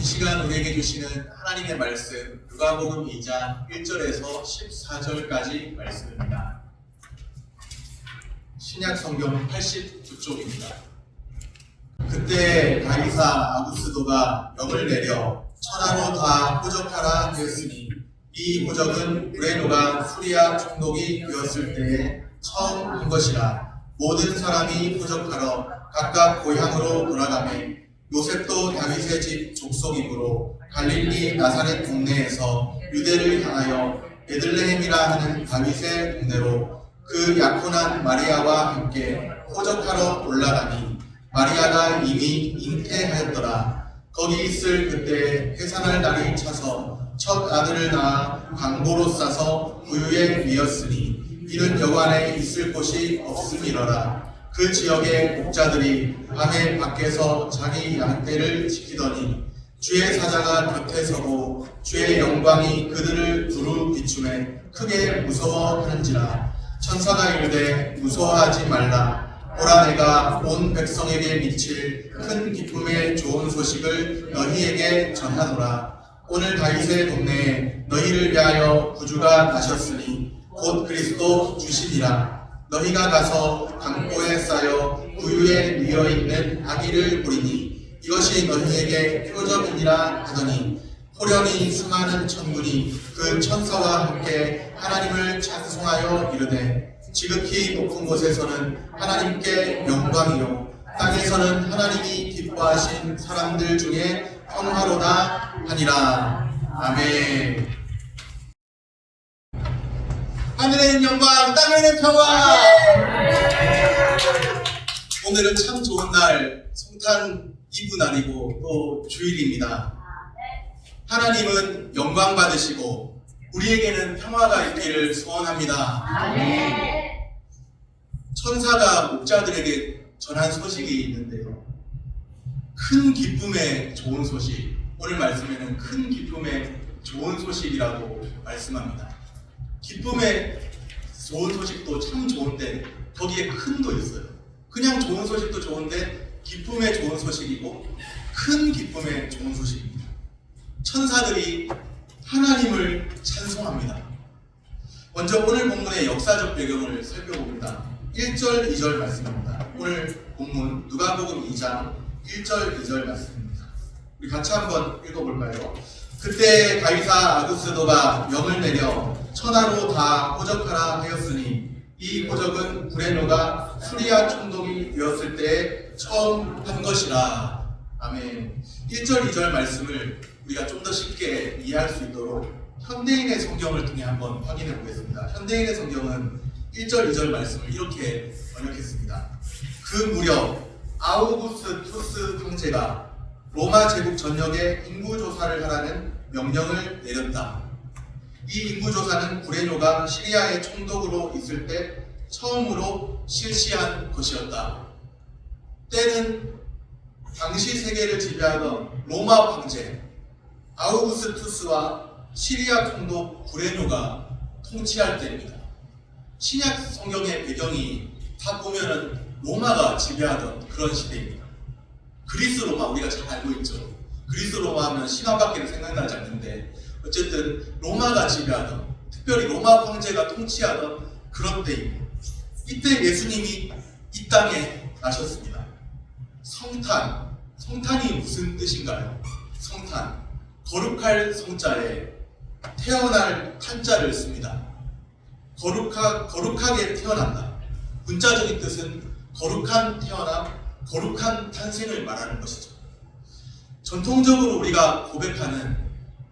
시간 우리에게 주시는 하나님의 말씀 누가복음 2장 1절에서 14절까지 말씀입니다. 신약 성경 89쪽입니다. 그때 가이사 아구스도가 명을 내려 천하로 다 포적하라 하였으니 이 포적은 브레노가 수리아 총독이 되었을 때에 처음 한 것이라. 모든 사람이 포적하러 각각 고향으로 돌아가매 요셉도 다윗의 집 족속이므로 갈릴리 나사렛 동네에서 유대를 향하여 베들레헴이라 하는 다윗의 동네로 그 약혼한 마리아와 함께 포적하러 올라가니 마리아가 이미 잉태하였더라. 거기 있을 그때 해산할 날이 차서 첫 아들을 낳아 광고로 싸서 구유에 미었으니 이는 여관에 있을 곳이 없음이러라. 그 지역의 목자들이 밤에 밖에서 자기 양떼를 지키더니 주의 사자가 곁에 서고 주의 영광이 그들을 두루 비추매 크게 무서워하는지라. 천사가 이르되 무서워하지 말라. 보라, 내가 온 백성에게 미칠 큰 기쁨의 좋은 소식을 너희에게 전하노라. 오늘 다윗의 동네에 너희를 위하여 구주가 나셨으니 곧 그리스도 주시니라. 너희가 가서 강보에 쌓여 구유에 누워있는 아기를 보리니 이것이 너희에게 표적이니라 하더니 호련히 수많은 천군이 그 천사와 함께 하나님을 찬송하여 이르되 지극히 높은 곳에서는 하나님께 영광이요 땅에서는 하나님이 기뻐하신 사람들 중에 평화로다 하니라. 아멘. 하늘에는 영광, 땅에는 평화. 오늘은 참 좋은 날, 성탄 이브 날이고 또 주일입니다. 하나님은 영광 받으시고 우리에게는 평화가 있기를 소원합니다. 천사가 목자들에게 전한 소식이 있는데요, 큰 기쁨의 좋은 소식, 오늘 말씀에는 큰 기쁨의 좋은 소식이라고 말씀합니다. 기쁨의 좋은 소식도 참 좋은데 거기에 큰도 있어요. 그냥 좋은 소식도 좋은데 기쁨의 좋은 소식이고 큰 기쁨의 좋은 소식입니다. 천사들이 하나님을 찬송합니다. 먼저 오늘 본문의 역사적 배경을 살펴봅니다. 1절, 2절 말씀입니다. 오늘 본문 누가복음 2장 1절, 2절 말씀입니다. 우리 같이 한번 읽어볼까요? 그때 가이사 아구스도가 명을 내려 천하로 다 포적하라 하였으니 이 포적은 브레노가 수리아 총독이 되었을 때 처음 한 것이라. 아멘. 1절, 2절 말씀을 우리가 좀 더 쉽게 이해할 수 있도록 현대인의 성경을 통해 한번 확인해 보겠습니다. 현대인의 성경은 1절, 2절 말씀을 이렇게 번역했습니다. 그 무렵 아우구스투스 황제가 로마 제국 전역에 인구조사를 하라는 명령을 내렸다. 이 인구조사는 브레노가 시리아의 총독으로 있을 때 처음으로 실시한 것이었다. 때는 당시 세계를 지배하던 로마 황제 아우구스투스와 시리아 총독 브레노가 통치할 때입니다. 신약 성경의 배경이 다 보면은 로마가 지배하던 그런 시대입니다. 그리스 로마 우리가 잘 알고 있죠. 그리스 로마 하면 신화밖에 생각나지 않는데 어쨌든 로마가 지배하던, 특별히 로마 황제가 통치하던 그런 때입니다. 이때 예수님이 이 땅에 나셨습니다. 성탄이 무슨 뜻인가요? 성탄, 거룩할 성자에 태어날 탄자를 씁니다. 거룩하게 태어난다. 문자적인 뜻은 거룩한 태어남, 거룩한 탄생을 말하는 것이죠. 전통적으로 우리가 고백하는,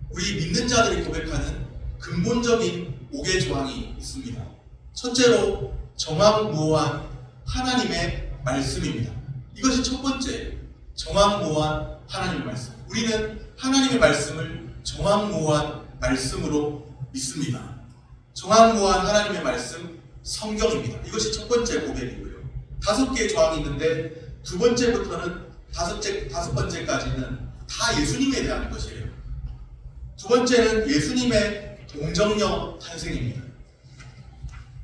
우리 믿는 자들이 고백하는 근본적인 5개 조항이 있습니다. 첫째로 정황무오한 하나님의 말씀입니다. 이것이 첫 번째, 정황무오한 하나님의 말씀. 우리는 하나님의 말씀을 정황무오한 말씀으로 믿습니다. 정황무오한 하나님의 말씀, 성경입니다. 이것이 첫 번째 고백이고요. 5개의 조항이 있는데 두 번째부터는 다섯 번째까지는 다 예수님에 대한 것이에요. 두 번째는 예수님의 동정녀 탄생입니다.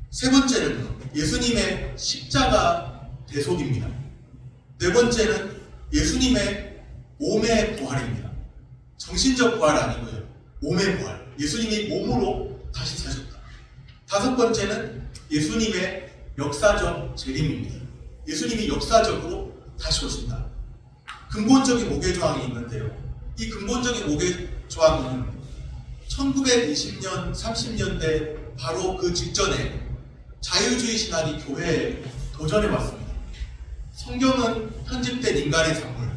세 번째는 예수님의 십자가 대속입니다. 네 번째는 예수님의 몸의 부활입니다. 정신적 부활 아니고요. 몸의 부활. 예수님이 몸으로 다시 사셨다. 다섯 번째는 예수님의 역사적 재림입니다. 예수님이 역사적으로 다시 오신다. 근본적인 오개조항이 있는데요. 이 근본적인 오개조항은 1920년, 30년대 바로 그 직전에 자유주의 신학이 교회에 도전해 왔습니다. 성경은 편집된 인간의 산물,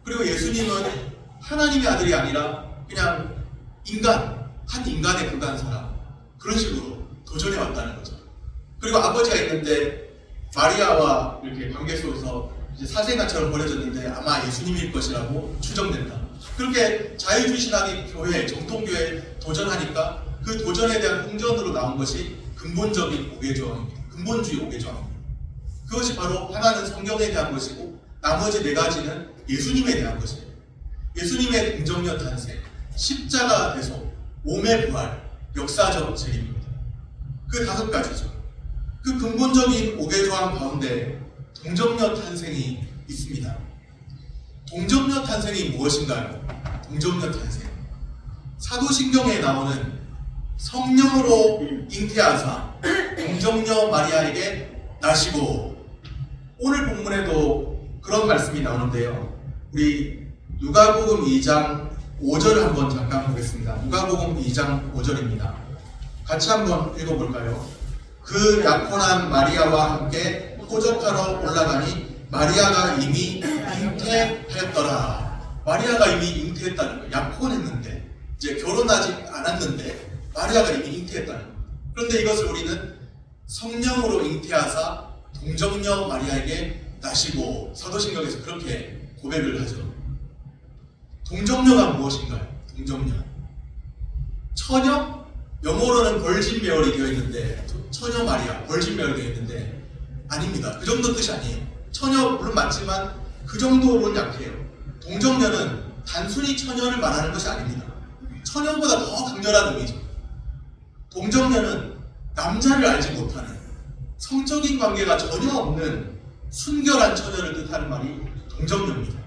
그리고 예수님은 하나님의 아들이 아니라 그냥 인간, 한 인간에 불과한 사람, 그런 식으로 도전해 왔다는 거죠. 그리고 아버지가 있는데 마리아와 이렇게 관계 속에서 이제 사생아처럼 버려졌는데 아마 예수님일 것이라고 추정된다. 그렇게 자유주의 신학이 교회, 정통교회에 도전하니까 그 도전에 대한 공전으로 나온 것이 근본적인 오개조항입니다. 근본주의 오개조항입니다. 그것이 바로 하나는 성경에 대한 것이고 나머지 네 가지는 예수님에 대한 것이에요. 예수님의 동정녀 탄생, 십자가 대속, 몸의 부활, 역사적 재림입니다. 그 다섯 가지죠. 그 근본적인 오개조항 가운데 동정녀 탄생이 있습니다. 동정녀 탄생이 무엇인가요? 동정녀 탄생. 사도신경에 나오는 성령으로 잉태하사 동정녀 마리아에게 나시고, 오늘 본문에도 그런 말씀이 나오는데요. 우리 누가복음 2장 5절을 한번 잠깐 보겠습니다. 누가복음 2장 5절입니다. 같이 한번 읽어볼까요? 그 약혼한 마리아와 함께 호적하러 올라가니 마리아가 이미 잉태하였더라. 마리아가 이미 잉태했다는 거예요. 약혼했는데, 이제 결혼하지 않았는데 마리아가 이미 잉태했다는 거예요. 그런데 이것을 우리는 성령으로 잉태하사 동정녀 마리아에게 나시고, 사도신경에서 그렇게 고백을 하죠. 동정녀가 무엇인가요? 동정녀. 처녀? 영어로는 벌진 메어리 되어 있는데, 처녀 마리아, 벌진 메어리 되어 있는데 아닙니다. 그 정도 뜻이 아니에요. 처녀 물론 맞지만 그 정도로는 약해요. 동정녀는 단순히 처녀를 말하는 것이 아닙니다. 처녀보다 더 강렬한 의미죠. 동정녀는 남자를 알지 못하는, 성적인 관계가 전혀 없는 순결한 처녀를 뜻하는 말이 동정녀입니다.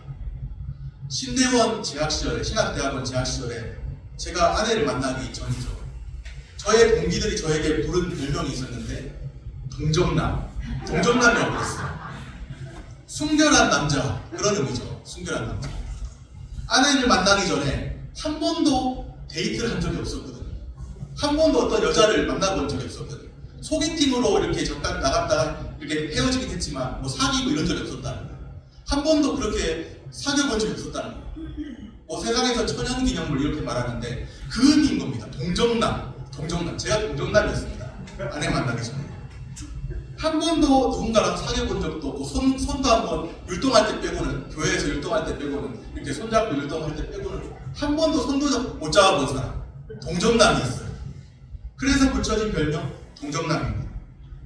신대원 재학시절에, 신학대학원 재학시절에 제가 아내를 만나기 전이죠. 저의 동기들이 저에게 부른 별명이 있었는데 동정남이라고 했어요. 순결한 남자, 그런 의미죠. 순결한 남자. 아내를 만나기 전에 한 번도 데이트를 한 적이 없었거든요. 한 번도 어떤 여자를 만나본 적이 없었거든요. 소개팅으로 이렇게 잠깐 나갔다가 이렇게 헤어지긴 했지만 뭐 사귀고 이런 적이 없었다는 거예요. 한 번도 그렇게 사귀어본 적이 없었다는 거예요. 뭐 세상에서 천연기념물 이렇게 말하는데 그 의미인 겁니다. 동정남. 제가 동정남이었습니다. 아내 만나기 전에. 한 번도 누군가랑 사귀어본 적도 없고, 손도 한번 율동할 때 빼고는, 교회에서 율동할 때 빼고는, 이렇게 손잡고 율동할 때 빼고는 한 번도 손도 못 잡아본 사람, 동정남이었어요. 그래서 붙여진 별명 동정남입니다.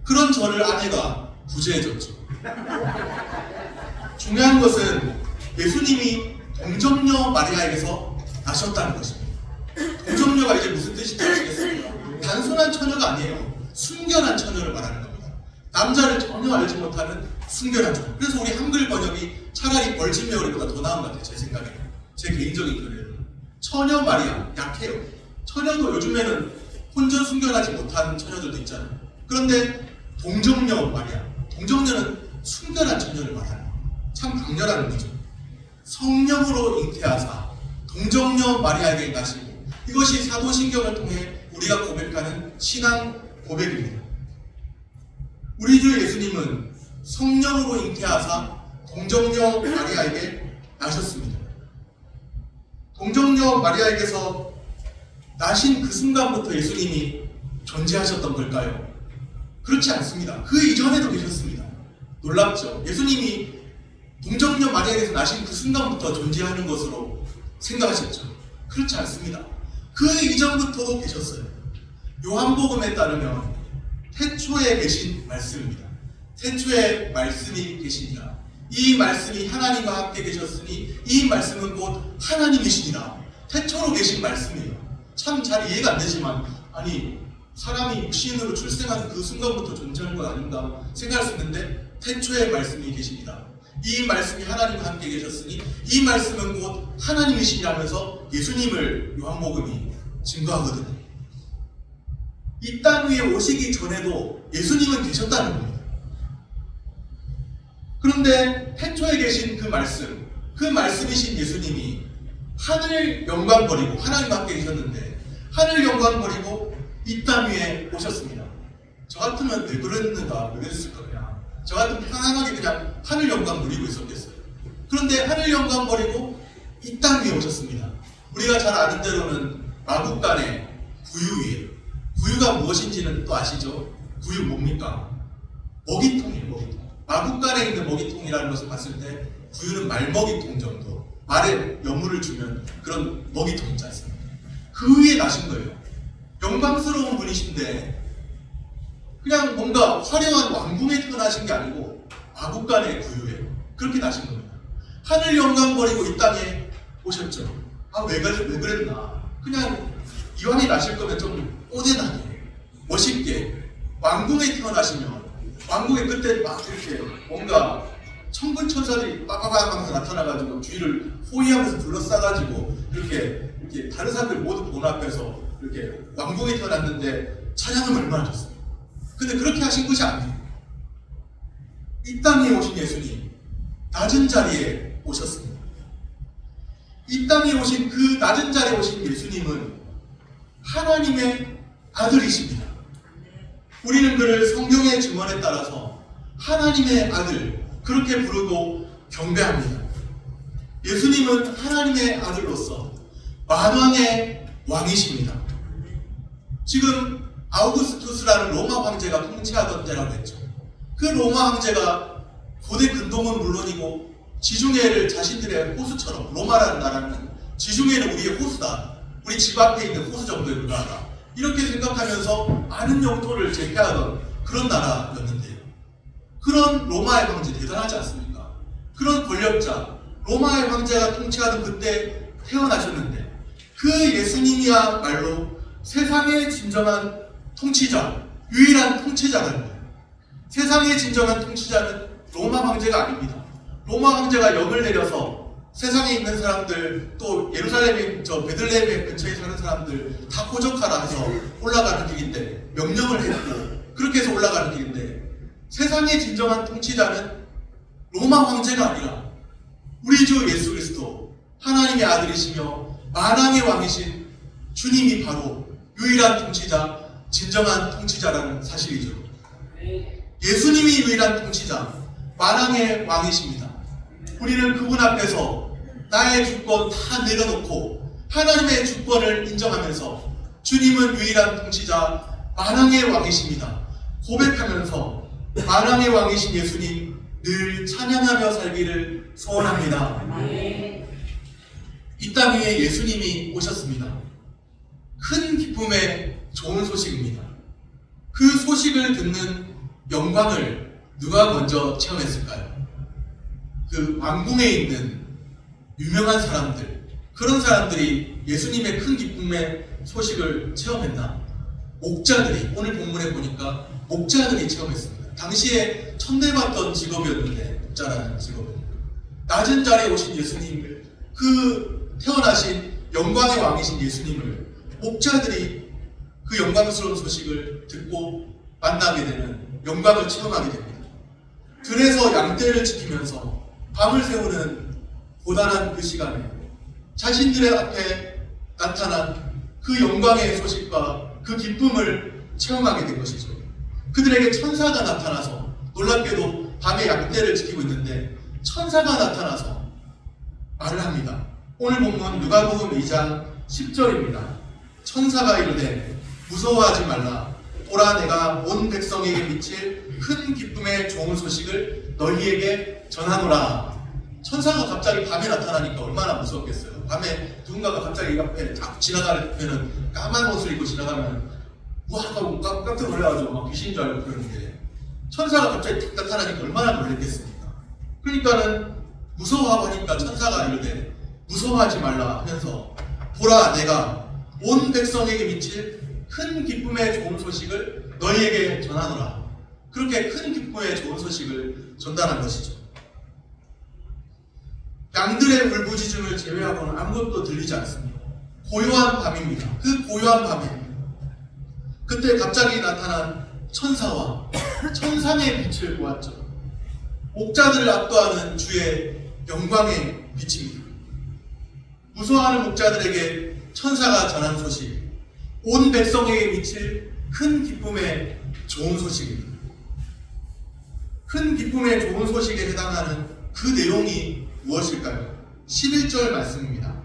그런 저를 아내가 구제해줬죠. 중요한 것은 예수님이 동정녀 마리아에게서 나셨다는 것입니다. 동정녀가 이제 무슨 뜻인지 아시겠습니까? 단순한 처녀가 아니에요. 순결한 처녀를 말하는 겁니다. 남자를 전혀 알지 못하는 순결한 처녀. 그래서 우리 한글 번역이 차라리 벌진 메어리보다 더 나은 것 같아요. 제 생각에는. 제 개인적인 견해는. 처녀 마리아, 약해요. 처녀도 요즘에는 혼전 순결하지 못한 처녀들도 있잖아요. 그런데 동정녀 마리아, 동정녀는 순결한 처녀를 말하는 거예요. 참 강렬한 의미죠. 성령으로 잉태하사 동정녀 마리아에게 나시고, 이것이 사도신경을 통해 우리가 고백하는 신앙 고백입니다. 우리 주 예수님은 성령으로 잉태하사 동정녀 마리아에게 나셨습니다. 동정녀 마리아에게서 나신 그 순간부터 예수님이 존재하셨던 걸까요? 그렇지 않습니다. 그 이전에도 계셨습니다. 놀랍죠? 예수님이 동정녀 마리아에게서 나신 그 순간부터 존재하는 것으로 생각하셨죠? 그렇지 않습니다. 그 이전부터도 계셨어요. 요한복음에 따르면 태초에 계신 말씀입니다. 태초에 말씀이 계시니라. 이 말씀이 하나님과 함께 계셨으니 이 말씀은 곧 하나님이시니라. 태초로 계신 말씀이에요. 참 잘 이해가 안 되지만, 아니 사람이 육신으로 출생한 그 순간부터 존재하는 건 아닌가 생각할 수 있는데, 태초에 말씀이 계시니라. 이 말씀이 하나님과 함께 계셨으니 이 말씀은 곧 하나님이시라면서 예수님을 요한복음이 증거하거든요. 이 땅 위에 오시기 전에도 예수님은 계셨다는 겁니다. 그런데 태초에 계신 그 말씀이신 예수님이 하늘 영광 버리고 하나님과 함께 계셨는데 하늘 영광 버리고 이 땅 위에 오셨습니다. 저 같으면 왜 그랬는가, 왜 그랬을까 그냥. 저 같으면 편안하게 그냥 하늘 영광 누리고 있었겠어요. 그런데 하늘 영광 버리고 이 땅 위에 오셨습니다. 우리가 잘 아는 대로는 마국간의 구유위에, 구유가 무엇인지는 또 아시죠? 구유 뭡니까? 먹이통이에요, 먹이통. 마국간에 있는 먹이통이라는 것을 봤을 때 구유는 말먹이통 정도, 말에 여물을 주면 그런 먹이통 있지 않습니까? 그 위에 나신 거예요. 영광스러운 분이신데 그냥 뭔가 화려한 왕궁에 태어나신 게 아니고 마국간의 구유에 그렇게 나신 겁니다. 하늘 영광 버리고 이 땅에 오셨죠. 왜 그랬나? 그냥 이왕에 나실 거면 좀 오대나게 멋있게 왕궁에 태어나시면 왕궁에 그때 막 이렇게 뭔가 천군 천사들이 빠바바바 하면서 나타나가지고 주위를 호위하면서 둘러싸가지고 이렇게 다른 사람들 모두 보는 앞에서 이렇게 왕궁에 태어났는데 찬양을 얼마나 줬어요. 근데 그렇게 하신 것이 아니에요. 이 땅에 오신 예수님 낮은 자리에 오셨습니다. 이 땅에 오신 그 낮은 자리에 오신 예수님은 하나님의 아들이십니다. 우리는 그를 성경의 증언에 따라서 하나님의 아들 그렇게 부르고 경배합니다. 예수님은 하나님의 아들로서 만왕의 왕이십니다. 지금 아우구스투스라는 로마 황제가 통치하던 때라고 했죠. 그 로마 황제가 고대 근동은 물론이고 지중해를 자신들의 호수처럼, 로마라는 나라는 지중해는 우리의 호수다, 우리 집 앞에 있는 호수 정도에 불과하다, 이렇게 생각하면서 많은 영토를 제패하던 그런 나라였는데요. 그런 로마의 황제 대단하지 않습니까? 그런 권력자 로마의 황제가 통치하던 그때 태어나셨는데 그 예수님이야말로 세상의 진정한 통치자, 유일한 통치자라는 거예요. 세상의 진정한 통치자는 로마 황제가 아닙니다. 로마 황제가 역을 내려서 세상에 있는 사람들, 또 예루살렘의 베들레헴 근처에 사는 사람들 다 포적하라 해서 올라가는 길인데, 명령을 했고 그렇게 해서 올라가는 길인데, 세상의 진정한 통치자는 로마 황제가 아니라 우리 주 예수 그리스도 하나님의 아들이시며 만왕의 왕이신 주님이 바로 유일한 통치자, 진정한 통치자라는 사실이죠. 예수님이 유일한 통치자, 만왕의 왕이십니다. 우리는 그분 앞에서 나의 주권 다 내려놓고 하나님의 주권을 인정하면서 주님은 유일한 통치자, 만왕의 왕이십니다 고백하면서 만왕의 왕이신 예수님 늘 찬양하며 살기를 소원합니다. 이 땅 위에 예수님이 오셨습니다. 큰 기쁨의 좋은 소식입니다. 그 소식을 듣는 영광을 누가 먼저 체험했을까요? 그 왕궁에 있는 유명한 사람들, 그런 사람들이 예수님의 큰 기쁨의 소식을 체험했나? 목자들이, 오늘 본문에 보니까 목자들이 체험했습니다. 당시에 천대받던 직업이었는데, 목자라는 직업은 낮은 자리에 오신 예수님을, 그 태어나신 영광의 왕이신 예수님을 목자들이 그 영광스러운 소식을 듣고 만나게 되는, 영광을 체험하게 됩니다. 들에서 양떼를 지키면서 밤을 새우는 고단한 그 시간에 자신들의 앞에 나타난 그 영광의 소식과 그 기쁨을 체험하게 된 것이죠. 그들에게 천사가 나타나서, 놀랍게도 밤에 양떼를 지키고 있는데 천사가 나타나서 말을 합니다. 오늘 본문 누가복음 2장 10절입니다. 천사가 이르되 무서워하지 말라. 보라, 내가 온 백성에게 미칠 큰 기쁨의 좋은 소식을 너희에게 전하노라. 천사가 갑자기 밤에 나타나니까 얼마나 무섭겠어요. 밤에 누군가가 갑자기 앞에 딱 지나가면, 까만 옷을 입고 지나가면 우와 하고 깜짝 놀라가지고 막 귀신인 줄 알고 그러는데, 천사가 갑자기 딱 나타나니까 얼마나 놀랬겠습니까? 그러니까는 무서워하고 하니까 천사가 이르되 무서워하지 말라 하면서, 보라, 내가 온 백성에게 미칠 큰 기쁨의 좋은 소식을 너희에게 전하노라. 그렇게 큰 기쁨의 좋은 소식을 전달한 것이죠. 양들의 울부짖음을 제외하고는 아무것도 들리지 않습니다. 고요한 밤입니다. 그 고요한 밤에 그때 갑자기 나타난 천사와 천상의 빛을 보았죠. 목자들을 압도하는 주의 영광의 빛입니다. 무서워하는 목자들에게 천사가 전한 소식, 온 백성에게 미칠 큰 기쁨의 좋은 소식입니다. 큰 기쁨의 좋은 소식에 해당하는 그 내용이 무엇일까요? 11절 말씀입니다.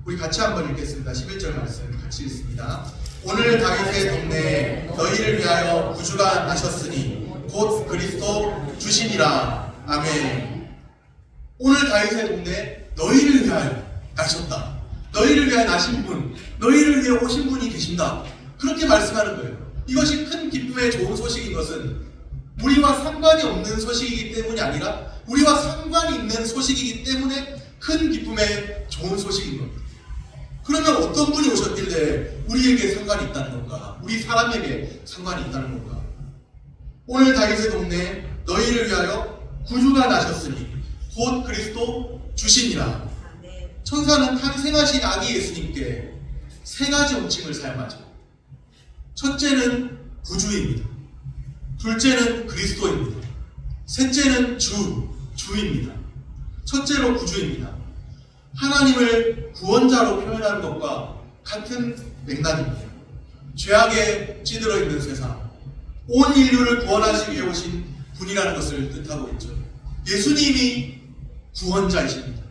우리 같이 한번 읽겠습니다. 11절 말씀 같이 읽습니다. 오늘 다윗의 동네에 너희를 위하여 구주가 나셨으니 곧 그리스도 주시니라. 아멘. 오늘 다윗의 동네에 너희를 위하여 나셨다. 너희를 위하여 나신 분, 너희를 위해 오신 분이 계신다. 그렇게 말씀하는 거예요. 이것이 큰 기쁨의 좋은 소식인 것은 우리와 상관이 없는 소식이기 때문이 아니라 우리와 상관이 있는 소식이기 때문에 큰 기쁨의 좋은 소식인 겁니다. 그러면 어떤 분이 오셨길래 우리에게 상관이 있다는 건가? 우리 사람에게 상관이 있다는 건가? 오늘 다윗의 동네에 너희를 위하여 구주가 나셨으니 곧 그리스도 주시니라. 천사는 탄생하신 아기 예수님께 세 가지 호칭을 사용하죠. 첫째는 구주입니다. 둘째는 그리스도입니다. 셋째는 주입니다. 첫째로 구주입니다. 하나님을 구원자로 표현하는 것과 같은 맥락입니다. 죄악에 찌들어 있는 세상, 온 인류를 구원하시기 위해 오신 분이라는 것을 뜻하고 있죠. 예수님이 구원자이십니다.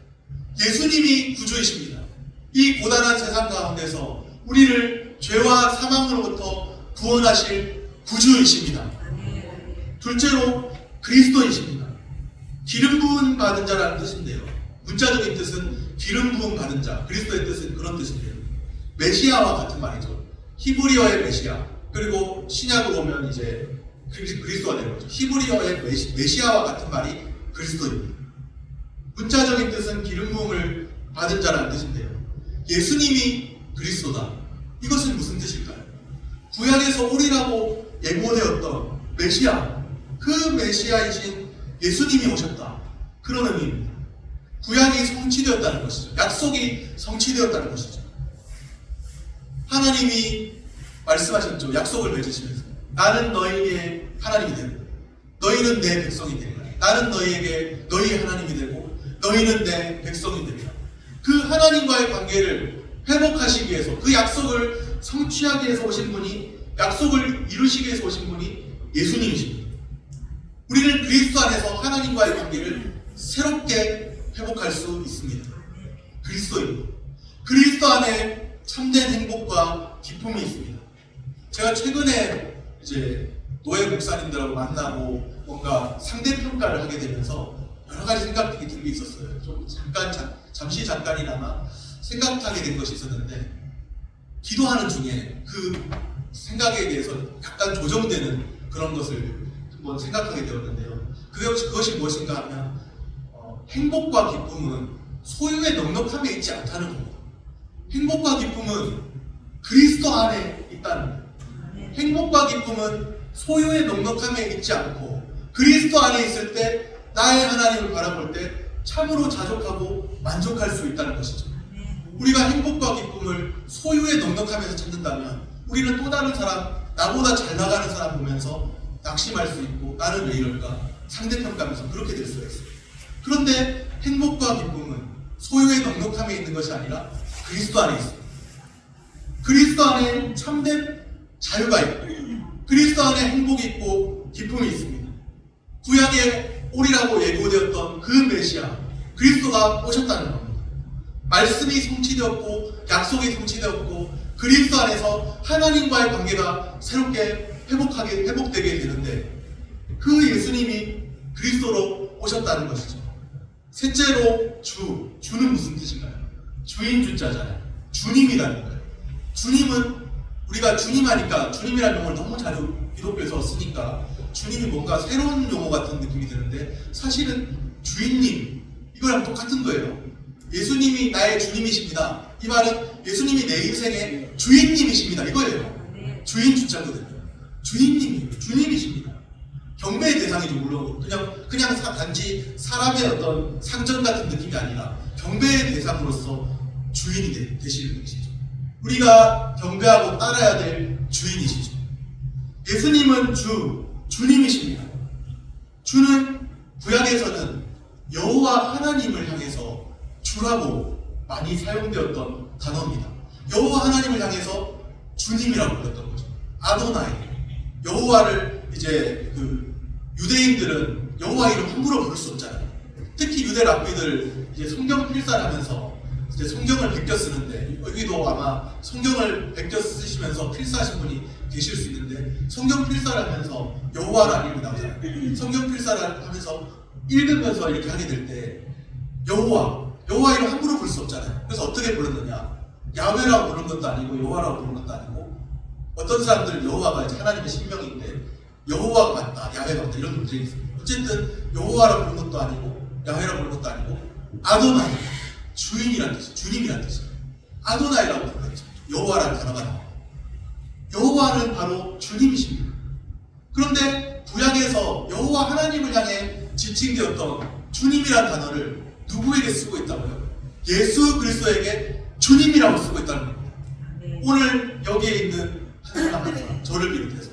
예수님이 구주이십니다. 이 고단한 세상 가운데서 우리를 죄와 사망으로부터 구원하실 구주이십니다. 둘째로 그리스도이십니다. 기름 부음 받은 자라는 뜻인데요. 문자적인 뜻은 기름 부음 받은 자, 그리스도의 뜻은 그런 뜻인데요. 메시아와 같은 말이죠. 히브리어의 메시아, 그리고 신약으로 오면 이제 그리스도가 되는 거죠. 히브리어의 메시아와 같은 말이 그리스도입니다. 문자적인 뜻은 기름 부음을 받은 자라는 뜻인데요. 예수님이 그리스도다. 이것은 무슨 뜻일까요? 구약에서 오리라고 예고되었던 메시아, 그 메시아이신 예수님이 오셨다. 그런 의미입니다. 구약이 성취되었다는 것이죠. 약속이 성취되었다는 것이죠. 하나님이 말씀하셨죠. 약속을 맺으시면서 나는 너희의 하나님이 되고 너희는 내 백성이 되리라. 나는 너희에게 너희의 하나님이 되고 너희는 내 백성이 되리라. 그 하나님과의 관계를 회복하시기 위해서, 그 약속을 성취하기 위해서 오신 분이, 약속을 이루시기 위해서 오신 분이 예수님이십니다. 우리는 그리스도 안에서 하나님과의 관계를 새롭게 회복할 수 있습니다. 그리스도입니다. 그리스도 안에 참된 행복과 기쁨이 있습니다. 제가 최근에 이제 노예 목사님들하고 만나고 뭔가 상대평가를 하게 되면서 여러 가지 생각이 든 게 있었어요. 좀 잠깐이나마 생각하게 된 것이 있었는데, 기도하는 중에 그 생각에 대해서 약간 조정되는 그런 것을 한번 생각하게 되었는데요. 그것이 무엇인가 하면 행복과 기쁨은 소유의 넉넉함에 있지 않다는 겁니다. 행복과 기쁨은 그리스도 안에 있다는 거예요. 행복과 기쁨은 소유의 넉넉함에 있지 않고 그리스도 안에 있을 때 나의 하나님을 바라볼 때 참으로 자족하고 만족할 수 있다는 것이죠. 우리가 행복과 기쁨을 소유의 넉넉함에서 찾는다면 우리는 또 다른 사람, 나보다 잘 나가는 사람 보면서 낙심할 수 있고 나는 왜 이럴까? 상대평가하면서 그렇게 될 수가 있어요. 그런데 행복과 기쁨은 소유의 넉넉함에 있는 것이 아니라 그리스도 안에 있습니다. 그리스도 안에 참된 자유가 있고 그리스도 안에 행복이 있고 기쁨이 있습니다. 구약에 오리라고 예고되었던 그 메시아 그리스도가 오셨다는 겁니다. 말씀이 성취되었고 약속이 성취되었고 그리스도 안에서 하나님과의 관계가 새롭게 회복되게 되는데 그 예수님이 그리스도로 오셨다는 것이죠. 셋째로 주는 무슨 뜻인가요? 주인 주자잖아요. 주님이라는 거예요. 주님은 우리가 주님 하니까 주님이라는 용어를 너무 자주 기독교에서 쓰니까 주님이 뭔가 새로운 용어 같은 느낌이 드는데 사실은 주인님 이거랑 똑같은 거예요. 예수님이 나의 주님이십니다. 이 말은 예수님이 내 인생의 주인님이십니다. 이거예요. 주인 주자거든요. 주인님이에요. 주님이십니다. 경배의 대상이죠. 물론 그냥 단지 사람의 어떤 상전 같은 느낌이 아니라 경배의 대상으로서 주인이 되시는 것이죠. 우리가 경배하고 따라야 될 주인이시죠. 예수님은 주님이십니다. 주는 구약에서는 여호와 하나님을 향해서 주라고 많이 사용되었던 단어입니다. 여호와 하나님을 향해서 주님이라고 불렀던 거죠. 아도나이. 여호와를 이제 유대인들은 여호와 이름 함부로 부를 수 없잖아요. 특히 유대 랍비들 이제 성경 필사를 하면서 이제 성경을 베껴 쓰는데, 여기도 아마 성경을 베껴 쓰시면서 필사하신 분이 계실 수 있는데, 성경 필사를 하면서 여호와라는 이름이 나오잖아요. 성경 필사를 하면서 읽으면서 이렇게 하게 될 때 여호와 이름 함부로 부를 수 없잖아요. 그래서 어떻게 불렀느냐, 야훼라고 부른 것도 아니고 여호와라고 부른 것도 아니고, 어떤 사람들은 여호와가 하나님의 신명인데 여호와가 맞다, 야훼가 맞다 이런 문제가 있어요. 어쨌든 여호와라고 부른 것도 아니고 야훼라고 부른 것도 아니고 아도나이, 주인이란 뜻이에요. 주님이란 뜻이에요. 아도나이라고 불렀죠. 여호와라는 단어가 나와요. 여호와는 바로 주님이십니다. 그런데 구약에서 여호와 하나님을 향해 지칭되었던 주님이란 단어를 누구에게 쓰고 있다고요? 예수 그리스도에게 주님이라고 쓰고 있다는 겁니다. 오늘 여기에 있는 한 사람 한 사람, 저를 비롯해서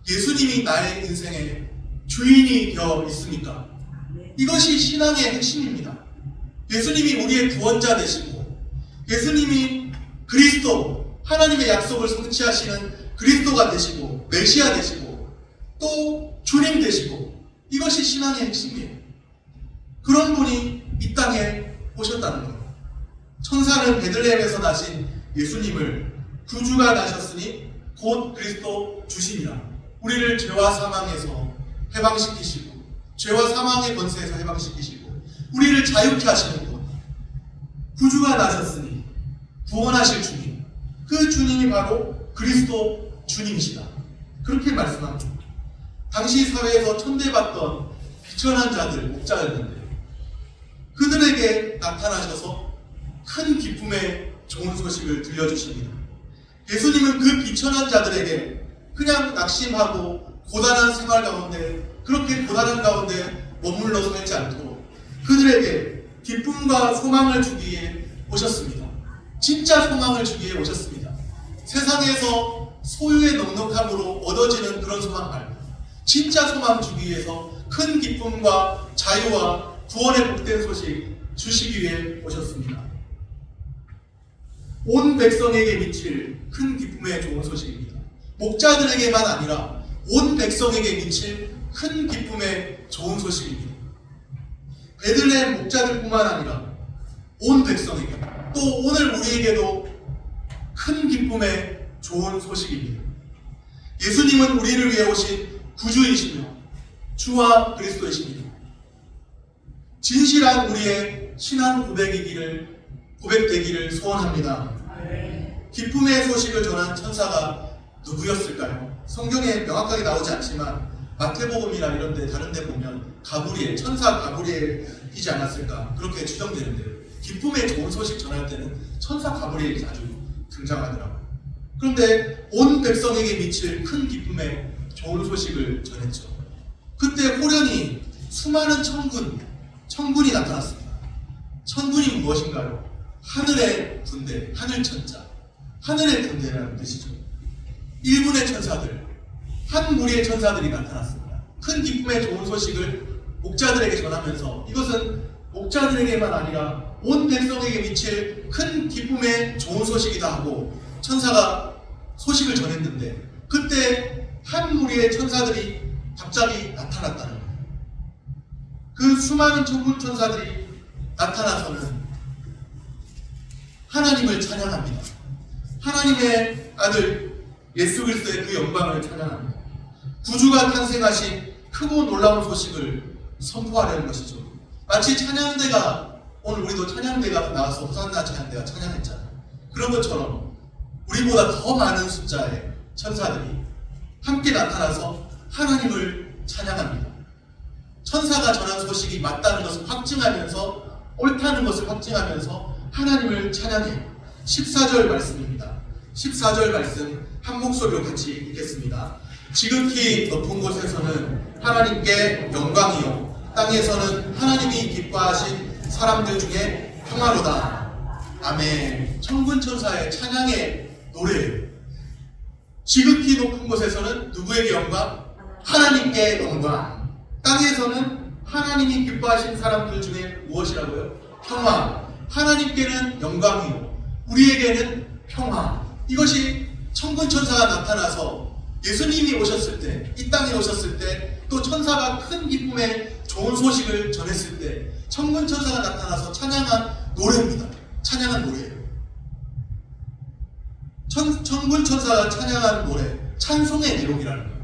예수님이 나의 인생의 주인이 되어 있습니까? 이것이 신앙의 핵심입니다. 예수님이 우리의 구원자 되시고, 예수님이 그리스도, 하나님의 약속을 성취하시는 그리스도가 되시고, 메시아 되시고, 또 주님 되시고, 이것이 신앙의 핵심이에요. 그런 분이 이 땅에 오셨다는 거예요. 천사는 베들레헴에서 나신 예수님을 구주가 나셨으니 곧 그리스도 주시니라. 우리를 죄와 사망에서 해방시키시고, 죄와 사망의 권세에서 해방시키시고, 우리를 자유케 하시는 분, 구주가 나셨으니 구원하실 주님, 그 주님이 바로 그리스도 주님이시다. 그렇게 말씀합니다. 당시 사회에서 천대받던 비천한 자들, 목자였는데 그들에게 나타나셔서 큰 기쁨의 좋은 소식을 들려주십니다. 예수님은 그 비천한 자들에게 그냥 낙심하고 고단한 생활 가운데, 그렇게 고단한 가운데 머물러 살지 않도록 그들에게 기쁨과 소망을 주기에 오셨습니다. 진짜 소망을 주기에 오셨습니다. 세상에서 소유의 넉넉함으로 얻어지는 그런 소망 말고 진짜 소망 주기 위해서 큰 기쁨과 자유와 구원의 복된 소식 주시기 위해 오셨습니다. 온 백성에게 미칠 큰 기쁨의 좋은 소식입니다. 목자들에게만 아니라 온 백성에게 미칠 큰 기쁨의 좋은 소식입니다. 베들레헴 목자들뿐만 아니라 온 백성에게, 또 오늘 우리에게도 큰 기쁨의 좋은 소식입니다. 예수님은 우리를 위해 오신 구주이시며 주와 그리스도이십니다. 진실한 우리의 신앙 고백되기를 소원합니다. 기쁨의 소식을 전한 천사가 누구였을까요? 성경에 명확하게 나오지 않지만 마태복음이나 이런 데 다른 데 보면 가브리엘, 천사 가브리엘이지 않았을까 그렇게 추정되는데요. 기쁨의 좋은 소식 전할 때는 천사 가브리엘이 자주 등장하더라고요. 그런데 온 백성에게 미칠 큰 기쁨의 좋은 소식을 전했죠. 그때 호련히 수많은 천군이 나타났습니다. 천군이 무엇인가요? 하늘의 군대, 하늘천자, 하늘의 군대라는 뜻이죠. 일군의 천사들, 한 무리의 천사들이 나타났습니다. 큰 기쁨의 좋은 소식을 목자들에게 전하면서 이것은 목자들에게만 아니라 온 백성에게 미칠 큰 기쁨의 좋은 소식이다 하고 천사가 소식을 전했는데, 그때 한 무리의 천사들이 갑자기 나타났다는 거예요. 그 수많은 천군 천사들이 나타나서는 하나님을 찬양합니다. 하나님의 아들 예수 그리스도의 그 영광을 찬양합니다. 구주가 탄생하신 크고 놀라운 소식을 선포하려는 것이죠. 마치 찬양대가, 오늘 우리도 찬양대가 나와서 호산나 찬양대가 찬양했잖아요. 그런 것처럼 우리보다 더 많은 숫자의 천사들이 함께 나타나서 하나님을 찬양합니다. 천사가 전한 소식이 맞다는 것을 확증하면서, 옳다는 것을 확증하면서 하나님을 찬양해요. 14절 말씀입니다. 14절 말씀 한 목소리로 같이 읽겠습니다. 지극히 높은 곳에서는 하나님께 영광이요 땅에서는 하나님이 기뻐하신 사람들 중에 평화로다. 아멘. 천군 천사의 찬양의 노래예요. 지극히 높은 곳에서는 누구에게 영광? 하나님께 영광. 땅에서는 하나님이 기뻐하신 사람들 중에 무엇이라고요? 평화. 하나님께는 영광이요 우리에게는 평화. 이것이 천군 천사가 나타나서 예수님이 오셨을 때, 이 땅에 오셨을 때, 또 천사가 큰 기쁨의 좋은 소식을 전했을 때 천군 천사가 나타나서 찬양한 노래입니다. 찬양한 노래예요. 천군 천사가 찬양한 노래, 찬송의 내용이라는 거예요.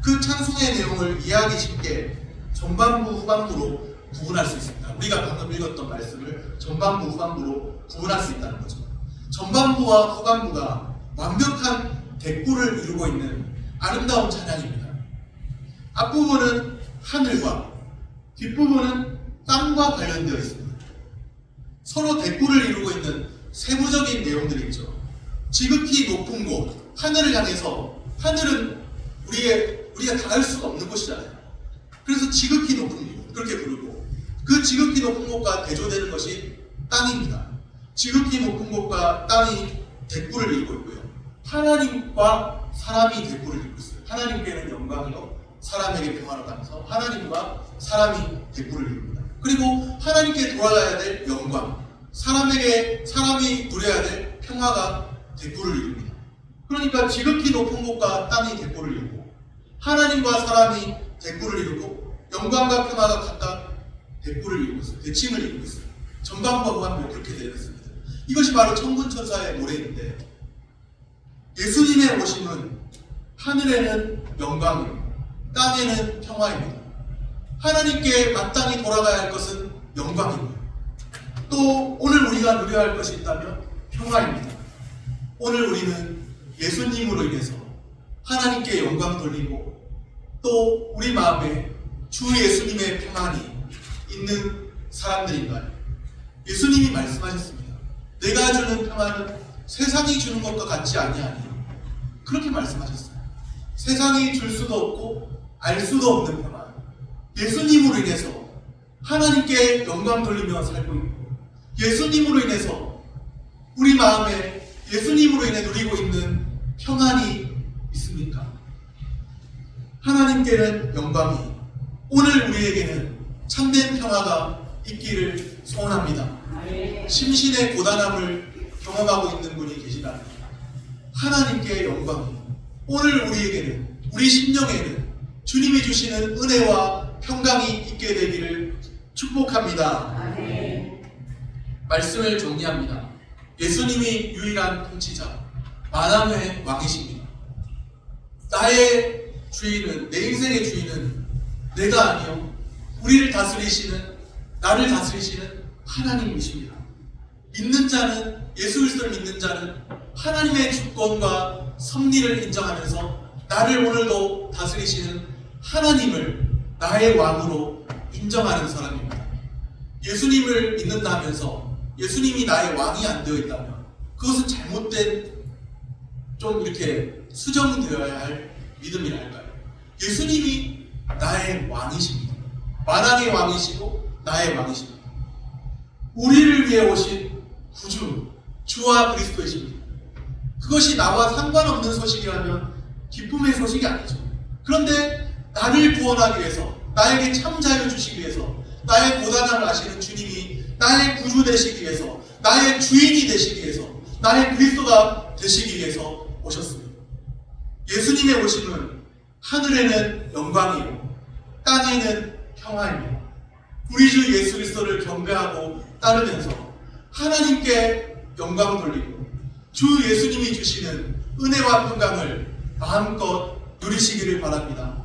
그 찬송의 내용을 이해하기 쉽게 전반부 후반부로 구분할 수 있습니다. 우리가 방금 읽었던 말씀을 전반부 후반부로 구분할 수 있다는 거죠. 전반부와 후반부가 완벽한 대꾸를 이루고 있는 아름다운 찬양입니다. 앞부분은 하늘과 뒷부분은 땅과 관련되어 있습니다. 서로 대꾸를 이루고 있는 세부적인 내용들이 있죠. 지극히 높은 곳, 하늘을 향해서, 하늘은 우리가 닿을 수가 없는 곳이잖아요. 그래서 지극히 높은 곳, 그렇게 부르고, 그 지극히 높은 곳과 대조되는 것이 땅입니다. 지극히 높은 곳과 땅이 대꾸를 이루고 있고요. 하나님과 사람이 대꾸를 이루고 있어요. 하나님께는 영광이요 사람에게 평화로다면서 하나님과 사람이 대꾸를 이룹니다. 그리고 하나님께 돌아가야 될 영광, 사람이 누려야 될 평화가 대꾸를 이룹니다. 그러니까 지극히 높은 곳과 땅이 대꾸를 이루고, 하나님과 사람이 대꾸를 이루고, 영광과 평화가 각각 대꾸를 이루고 있어요. 대칭을 이루고 있어요. 전반부와 후반부 그렇게 되어 있습니다. 이것이 바로 천군 천사의 노래인데, 예수님의 오심은 하늘에는 영광이요 땅에는 평화입니다. 하나님께 마땅히 돌아가야 할 것은 영광입니다. 또 오늘 우리가 누려야 할 것이 있다면 평화입니다. 오늘 우리는 예수님으로 인해서 하나님께 영광 돌리고, 또 우리 마음에 주 예수님의 평안이 있는 사람들인가요? 예수님이 말씀하셨습니다. 내가 주는 평안은 세상이 주는 것과 같지 아니하니, 그렇게 말씀하셨어요. 세상이 줄 수도 없고 알 수도 없는 평안, 예수님으로 인해서 하나님께 영광 돌리며 살고 있고, 예수님으로 인해서 우리 마음에 예수님으로 인해 누리고 있는 평안이 있습니까? 하나님께는 영광이, 오늘 우리에게는 참된 평화가 있기를 소원합니다. 심신의 고단함을 경험하고 있는 분이 계시다면 하나님께 영광이, 오늘 우리에게는, 우리 심령에는 주님이 주시는 은혜와 평강이 있게 되기를 축복합니다. 말씀을 정리합니다. 예수님이 유일한 통치자, 만왕의 왕이십니다. 나의 주인은, 내 인생의 주인은 내가 아니요 우리를 다스리시는, 나를 다스리시는 하나님이십니다. 믿는 자는, 예수 그리스도를 믿는 자는 하나님의 주권과 섭리를 인정하면서 나를 오늘도 다스리시는 하나님을 나의 왕으로 인정하는 사람입니다. 예수님을 믿는다 하면서 예수님이 나의 왕이 안 되어 있다면 그것은 잘못된, 좀 이렇게 수정되어야 할 믿음이랄까요? 예수님이 나의 왕이십니다. 만왕의 왕이시고 나의 왕이십니다. 우리를 위해 오신 구주, 주와 그리스도이십니다. 그것이 나와 상관없는 소식이라면 기쁨의 소식이 아니죠. 그런데 나를 구원하기 위해서, 나에게 참 자유 주시기 위해서, 나의 고단함을 아시는 주님이 나의 구주 되시기 위해서, 나의 주인이 되시기 위해서, 나의 그리스도가 되시기 위해서 오셨습니다. 예수님의 오심은 하늘에는 영광이요 땅에는 평화입니다. 우리 주 예수 그리스도를 경배하고 따르면서 하나님께 영광 돌리고 주 예수님이 주시는 은혜와 평강을 마음껏 누리시기를 바랍니다.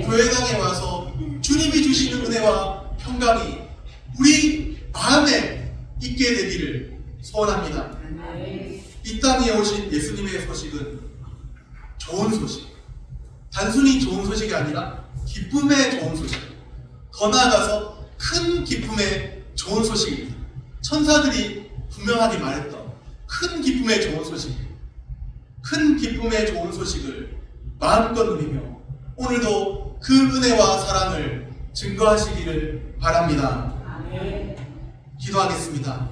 교회당에 와서 주님이 주시는 은혜와 평강이 우리 마음에 있게 되기를 소원합니다. 이 땅에 오신 예수님의 소식은 좋은 소식, 단순히 좋은 소식이 아니라 기쁨의 좋은 소식, 더 나아가서 큰 기쁨의 좋은 소식입니다. 천사들이 분명하게 말했던 큰 기쁨의 좋은 소식, 큰 기쁨의 좋은 소식을 마음껏 누리며 오늘도 그 은혜와 사랑을 증거하시기를 바랍니다. 기도하겠습니다.